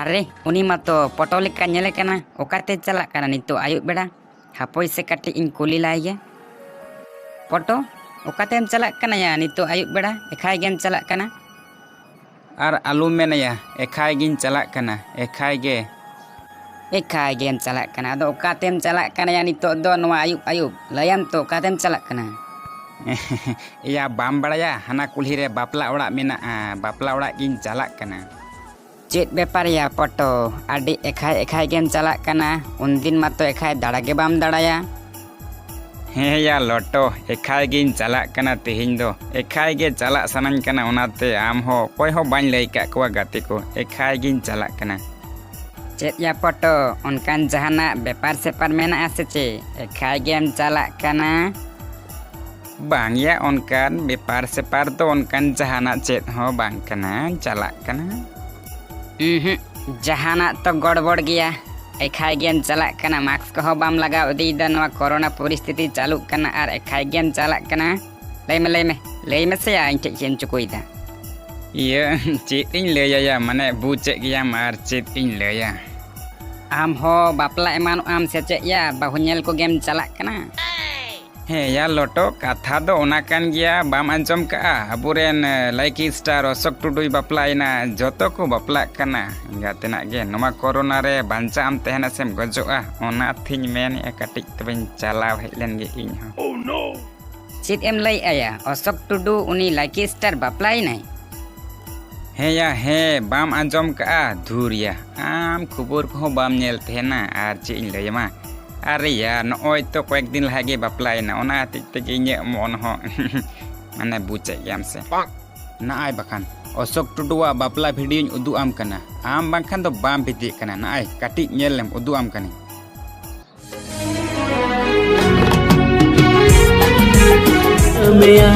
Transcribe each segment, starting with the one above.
अरे उनी मातो पटोलिक का नेले कना ओकाते चला कना नितो आयुब बेड़ा हापोई से कटी इन कुली लाइगे पटो ओकातेम चला कना या नितो आयुब बेड़ा एखाय गेम चला कना और आलू मेनया एखाय गिन चला कना एखाय गेम चला कना अदो ओकातेम चला कना या नितो दो नवा आयुब आयुब लयम तो ओकातेम चला कना या बाम बड़ाया हना कुल्ही रे बापला ओड़ा मेना बापला ओड़ा गिन चला कना चेत बेपार या पटो आडी एखाय एखाय गेम चला कना उन दिन मातो एखाय दाड़ा के बाम दाड़ाया हे या लोटो एखाय गिन चला कना तेहिं दो एखाय गे चला सनान कना ओनाते आम हो कोई हो बाñ लई का कोवा गाते को एखाय गिन चला कना चेत या पटो उनकान जहाना बेपार सेपार मेना आसे चे एखाय गेम चला कना बांग या उनकान बेपार सेपार तो उनकान जहाना चेत हो बांग कना चला कना जहाना तो गड़बड़ गया एखाय गेम चला कना मास्क को बाम लगाव दी नवा कोरोना परिस्थिति चालू कना और एखाय गेम चला कना लई में से या इन चेन चुकुइदा ये चेत इन लया माने बुचे गया मार चेत इन लया आम हो बापला एमान आम से चे या बाहुnyel को गेम चला कना हे या लोटो कथा दो ओना कान गया बाम अंजम का अबुरेन लाइकी स्टार अशोक टुडुई बापलाइना जतो को बापला कना गातेना गे नोमा कोरोना रे बांचा आम तेहना सेम गजोआ ओना थिन मेन ए कटिक तबेन चलाव हेलेन गे इन हो ओह नो चित एम लई आया अशोक टुडु उनी लाइकी स्टार बापलाई नहीं हे या हे बाम अंजम का धुरिया आम खबर को बाम नेल तेहना आर चे इन लयमा अरे या नॉय तो कয়েক दिन लागे बापलाइना ओना तिते गे मन हो माने बुचे याम से ना आय बखान अशोक टुडुआ बापला वीडियो उदु आम कना आम बांखान तो बाम भिति कना ना आय काटी नेलम उदु आम कनी मेया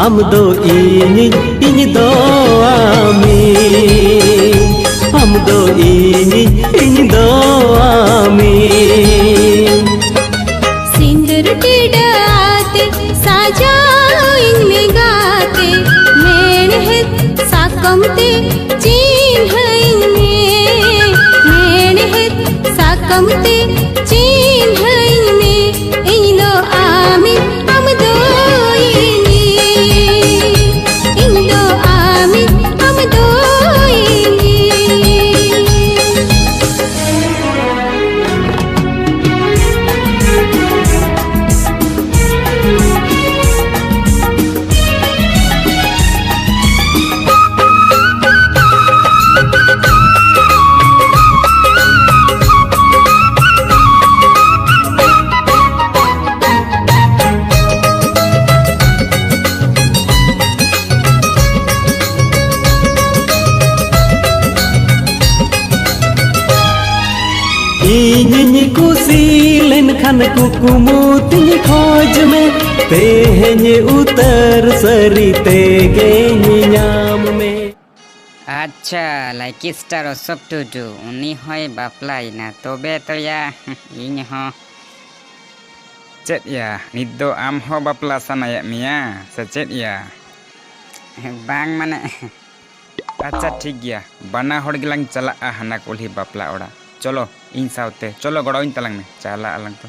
आम दो इन दो आमी आम दो इन दो आमी सिंदूर टिडाते साजाइन में गाते मेहनत साकमते चिन्हइन में मेहनत साकमते चिन्हइन में इनो आमी हम दो इनो आमी हम दो इन्हीं कुसी लेन खान कुकुमु तिनी खोज में तेहने उतर सरी तेगे नियाम में अच्छा लाइकी स्टार अशोक टुडु उनी होय बापलाइना तोबे तो या इन हो चेत या नित दो आम हो बापला सनाया मिया से चेत या बांग माने अच्छा ठीक गया बना होड़ गिलांग चला हना कुल्ही बापला ओड़ा चलो इन साउते चलो गड़ो इन तलांग में चला अलंग तो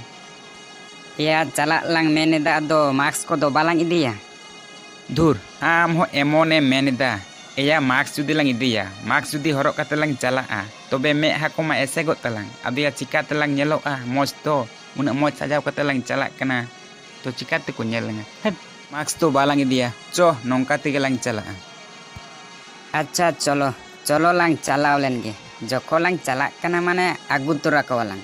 या चला लंग मेने दा दो मास्क को दो बालांग इदिया धुर आम हो एमोने मेनेदा एया मास्क जुदी लंग इदिया मास्क जुदी हरक कते लंग चला तबे मे हाको मा एसे गो तलांग अदिया चिका तलांग नेलो मोज तो उन मोज सजाव कते लंग चला कना तो चिका ते को नेलंगा मास्क तो बालांग इदिया चो नोंका ते लंग चला अच्छा चलो चलो लंग चलाव लेनगे जको लंग चला कना माने आगु तुरा को लंग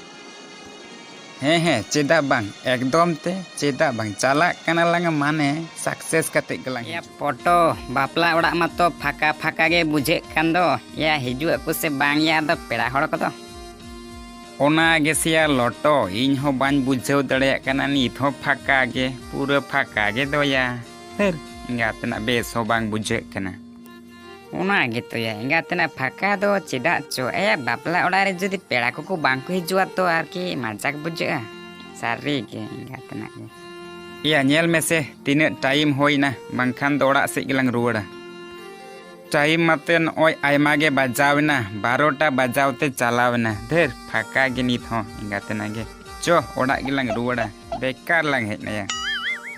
हे चेदा बांग एकदम ते चेदा बांग चला कना लंग माने सक्सेस कते गलंग या फोटो बापला ओड़ा मा तो फाका फाका गे बुझे कान दो या हिजु को से बांग या दो पेड़ा हड़ को दो ओना गेसिया लोटो इन हो बाñ बुझेव दड़े कना नित हो फाका गे पूरा फाका गे दोया फिर इंगातना बेस हो बांग बुझे कना उना गे तो या इंगातना फाका दो चेदा चो ए बापला ओड़ा रे जदी पेड़ा को बांग को हिजुआ तो आर की मजाक बुझे सारी गे इंगातना गे या नेल में से तीन टाइम होइना बांखान दो ओड़ा से गिलंग रुवड़ा टाइम मते नॉय आयमा गे बजावना 12टा बजावते चलावना धर फाका गे नित हो इंगातना गे चो ओड़ा गिलांग रुवाड़ा बेकार लांग हेजनाया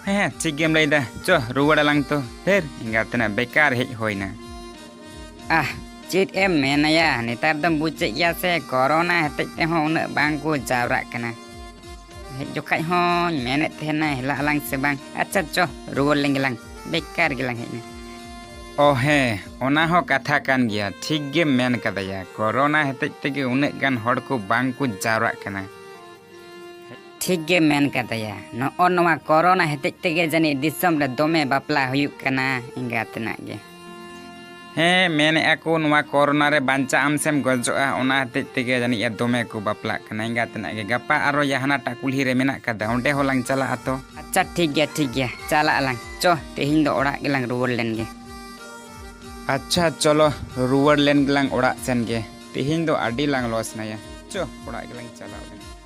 हाँ ठीक गेम लैदा चो रुवाड़ा लांग तो धर इंगातना बेकार हेज होइना चेत एम मेनाया नेतार दम बुझे गया से कोरोना हेतेज ते हो उन बांग को जावरा कना हेज जोखाय हो मेने तेना हेला लांग से बांग अच्छा चो रुवाड़ लेंगलांग बेकार गिलांग हेजना ओ हे ओना हो कथा कान गया ठीक गे मेन कदया कोरोना हेतेज तेगे उन्नत गान हड़ को बांग को जावरा कना ठीक गे मेन कदया नवा कोरोना हेतेज तेगे जनी दिसम रे दोमे बापला हुयुक कना इंगातना गे हाँ मेने को नुआ कोरोना रे बांचा आमसेम गजोआ ओना हेतेज तेगे जानी या दोमे को बापला कना इंगातना गे गपा आरो यहानाटा कुल्ही रे मेना कदा ओंडे होलांग चला आतो अच्छा ठीक गया चला आलांग चो तेहिं दो ओड़ा गेलांग रुवाड़ लेन गे अच्छा चलो रुवाड़ लेन गेलांग ओड़ा सेन गे तेहिं दो आडी लांग लॉस नाया चो ओड़ा गेलांग चला